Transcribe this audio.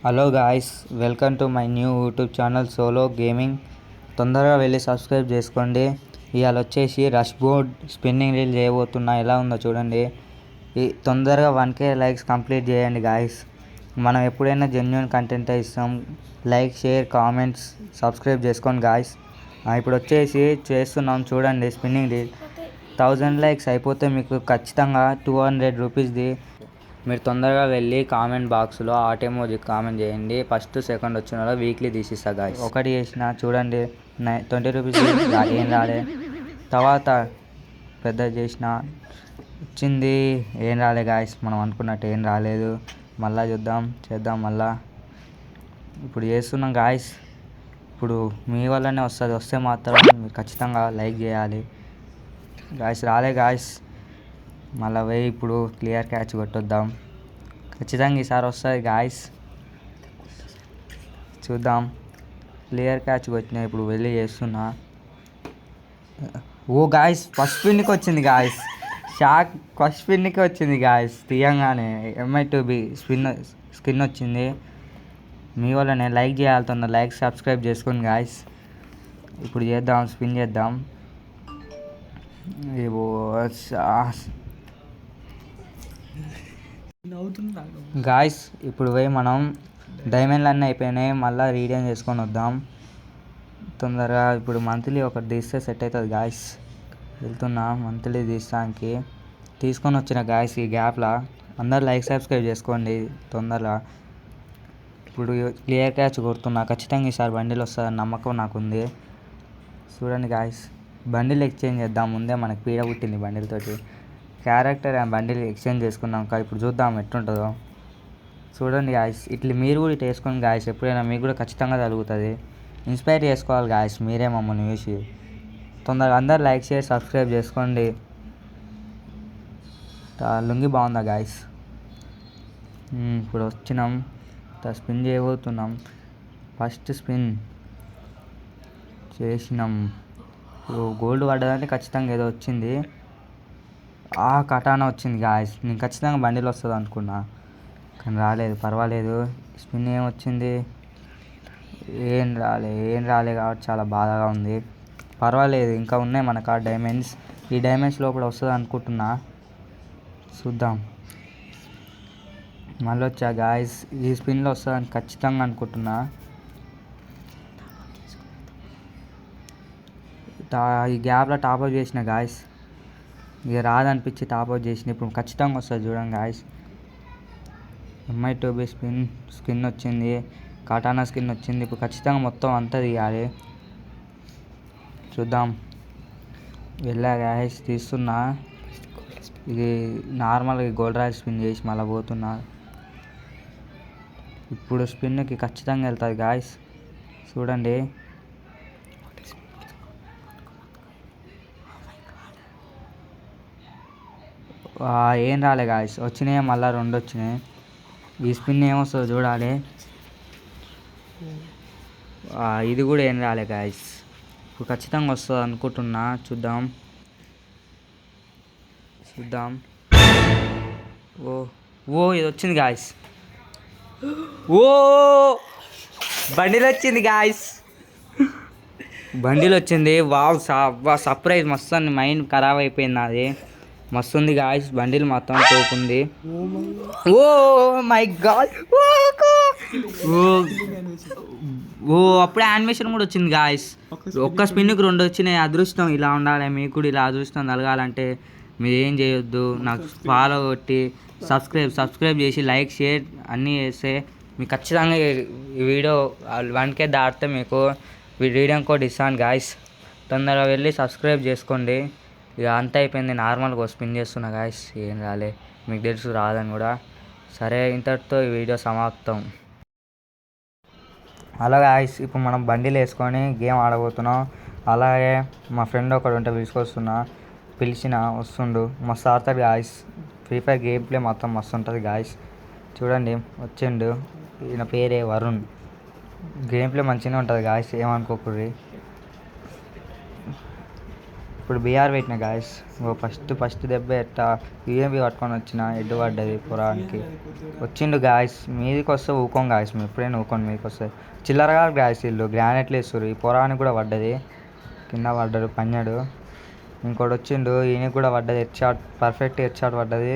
Hello guys, welcome to my new YouTube channel solo gaming. తొందరగా వెళ్ళి subscribe చేసుకోండి. ఇవాళ వచ్చేసి రష్ బోర్డ్ స్పిన్నింగ్ రీల్ చేయబోతున్నా. ఎలా ఉందో చూడండి. ఈ తొందరగా 1K లైక్స్ కంప్లీట్ చేయండి గాయ్స్. మనం ఎప్పుడైనా జెన్యున్ కంటెంటే ఇస్తాం. లైక్, షేర్, కామెంట్స్, సబ్స్క్రైబ్ చేసుకోండి గాయ్స్. ఇప్పుడు వచ్చేసి చేస్తున్నాం చూడండి స్పిన్నింగ్ రీల్. 1000 లైక్స్ అయిపోతే మీకు ఖచ్చితంగా 200 రూపీస్ది. మీరు తొందరగా వెళ్ళి కామెంట్ బాక్స్లో ఆట్ ఎమోజీ కామెంట్ చేయండి. ఫస్ట్ సెకండ్ వచ్చిన వాళ్ళు వీక్లీ తీసిస్తా గాయ్స్. ఒకటి చేసిన చూడండి 20 రూపీస్ ఏం రాలే. తర్వాత పెద్ద చేసిన వచ్చింది, ఏం రాలే గాయ్స్. మనం అనుకున్నట్టు ఏం రాలేదు. మళ్ళా చేద్దాం మళ్ళా. ఇప్పుడు చేస్తున్నాం గాయ్స్. ఇప్పుడు మీ వల్లనే వస్తుంది. వస్తే మాత్రం మీరు ఖచ్చితంగా లైక్ చేయాలి గాయ్స్. రాలే గాయ్స్. మళ్ళీ పోయి ఇప్పుడు క్లియర్ క్యాచ్ కొట్టొద్దాం. ఖచ్చితంగా ఈసారి వస్తుంది గాయ్స్. చూద్దాం. క్లియర్ క్యాచ్ కొట్టినా. ఇప్పుడు వెళ్ళి చేస్తున్నా. ఓ గాయ్స్, ఫస్ట్ స్పిన్కి వచ్చింది గాయ్స్. షాక్. ఫస్ట్ స్పిన్కి వచ్చింది గాయ్స్. తీయంగానే MI2B స్కిన్ వచ్చింది. మీ వల్లనే. లైక్ చేయాలి, లైక్ సబ్స్క్రైబ్ చేసుకోండి గాయ్స్. ఇప్పుడు చేద్దాం, స్పిన్ చేద్దాం. గాయ్స్ ఇప్పుడు పోయి మనం డైమండ్లు అన్నీ అయిపోయినాయి. మళ్ళీ రీడైన్ చేసుకొని వద్దాం తొందరగా. ఇప్పుడు మంత్లీ ఒకటి తీస్తే సెట్ అవుతుంది గాయ్స్. వెళ్తున్నా మంత్లీ తీస్తానికి. తీసుకొని వచ్చిన గాయ్స్. ఈ గ్యాప్లో అందరు లైక్ సబ్స్క్రైబ్ చేసుకోండి తొందరగా. ఇప్పుడు క్లియర్ క్యాచ్ కొడుతున్నా. ఖచ్చితంగా ఈసారి బండిల్ వస్తుందని నమ్మకం నాకుంది. చూడండి గాయ్స్. బండిల్ ఎక్స్చేంజ్ చేద్దాం. ముందే మనకి పీడ పుట్టింది బండిల్తోటి. క్యారెక్టర్ అండ్ బండిల్ ఎక్స్చేంజ్ చేసుకున్నాక ఇప్పుడు చూద్దాం ఎట్లుంటుందో. చూడండి గాయ్స్. ఇట్లా మీరు కూడా ఇట్లా వేసుకోండి గాయ్స్. ఎప్పుడైనా మీకు కూడా ఖచ్చితంగా జరుగుతుంది. ఇన్స్పైర్ చేసుకోవాలి గాయ్స్ మీరే మమ్మల్ని చూసి. తొందరగా అందరు లైక్ చేసి సబ్స్క్రైబ్ చేసుకోండి. లుంగి బాగుందా గాయ్స్. ఇప్పుడు వచ్చినాం. స్పిన్ చేయబోతున్నాం. ఫస్ట్ స్పిన్ చేసినాం. గోల్డ్ పడ్డదంటే ఖచ్చితంగా ఏదో వచ్చింది. కటానా వచ్చింది గాయ్స్. నేను ఖచ్చితంగా బండిల్ వస్తుంది అనుకున్నా, కానీ రాలేదు. పర్వాలేదు. స్పిన్ ఏమొచ్చింది? ఏం రాలే కాబట్టి చాలా బాధగా ఉంది. పర్వాలేదు, ఇంకా ఉన్నాయి మన కాడ డైమండ్స్. ఈ డైమండ్స్ లోపల వస్తుంది అనుకుంటున్నా. చూద్దాం. మళ్ళీ వచ్చా గాయ్స్. ఈ స్పిన్లో వస్తుందని ఖచ్చితంగా అనుకుంటున్నా. ఈ గ్యాప్లో టాప్అప్ చేసిన గాయ్స్. ఇక రాదనిపించి టాప్అప్ చేసిన. ఇప్పుడు ఖచ్చితంగా వస్తుంది చూడండి గాయ్స్. MI2B స్కిన్ వచ్చింది. కటానా స్కిన్ వచ్చింది. ఇప్పుడు ఖచ్చితంగా మొత్తం అంతా తీయాలి. చూద్దాం. వెళ్ళా గాయ్స్. తీస్తున్నా. ఇది నార్మల్గా గోల్డ్ రాయల్ స్పిన్ చేసి మళ్ళీ పోతున్నా. ఇప్పుడు స్పిన్కి ఖచ్చితంగా వెళ్తుంది గాయ్స్. చూడండి. ఏం రాలే గాయ్స్. వచ్చినాయి మళ్ళీ 2 వచ్చినాయి. ఈ స్పిన్ ఏమొస్తుందో చూడాలి. ఇది కూడా ఏం రాలే గాయ్స్. ఇప్పుడు ఖచ్చితంగా వస్తుంది అనుకుంటున్నా. చూద్దాం. ఇది వచ్చింది గాయ్స్. బండిల్ వచ్చింది గాయ్స్. బండిల్ వచ్చింది. Wow, surprise. మస్తు మైండ్ ఖరాబ్ అయిపోయింది నాది. మస్తు ఉంది గాయ్స్. బండిల్ మొత్తం తోపుంది. My god. అప్పుడే యానిమేషన్ కూడా వచ్చింది గాయ్స్. ఒక్క స్పిన్కి 2 వచ్చినాయి. అదృష్టం ఇలా ఉండాలి. మీకు కూడా ఇలా అదృష్టం కలగాలంటే మీరు ఏం చేయొద్దు. నాకు ఫాలో కొట్టి సబ్స్క్రైబ్ చేసి లైక్, షేర్ అన్నీ చేస్తే మీకు ఖచ్చితంగా ఈ వీడియో 1K దాటితే మీకు రీడమ్ కోడ్ ఇస్తాను గాయ్స్. తొందరగా వెళ్ళి సబ్స్క్రైబ్ చేసుకోండి. ఇక అంతా అయిపోయింది. నార్మల్గా స్పిన్ చేస్తున్నా గాయ్స్. ఏం రాలే. మీకు తెలుసు రాదని కూడా. సరే, ఇంతటితో ఈ వీడియో సమాప్తం. అలా గాయ్స్. ఇప్పుడు మనం బండిలు వేసుకొని గేమ్ ఆడబోతున్నాం. అలాగే మా ఫ్రెండ్ ఒకడు ఉంటే పిలిచిన వస్తుండు. మస్తు ఆడతాడు guys. Free fire game play మొత్తం మస్తు ఉంటుంది గాయ్స్. చూడండి వచ్చిండు. ఈయన పేరే వరుణ్. గేమ్ ప్లే మంచిగానే ఉంటుంది గాయ్స్. ఏమనుకోకూడదు. ఇప్పుడు బీఆర్ పెట్టిన గాయస్. ఫస్ట్ దెబ్బ ఎట్టా యూఎంపీ పట్టుకొని వచ్చిన హెడ్ పడ్డది పొరానికి. వచ్చిండు గాయస్, మీదికి వస్తే ఊకోం గాయస్, మేము ఎప్పుడైనా ఊకోండి మీదకి వస్తే. చిల్లరగా గాయస్ వీళ్ళు గ్రానైట్లు వేస్తారు. ఈ పొరానికి కూడా పడ్డది, కింద పడ్డాడు పన్నాడు. ఇంకోటి వచ్చిండు, ఈయనకి కూడా పడ్డది head shot, perfect head shot పడ్డది.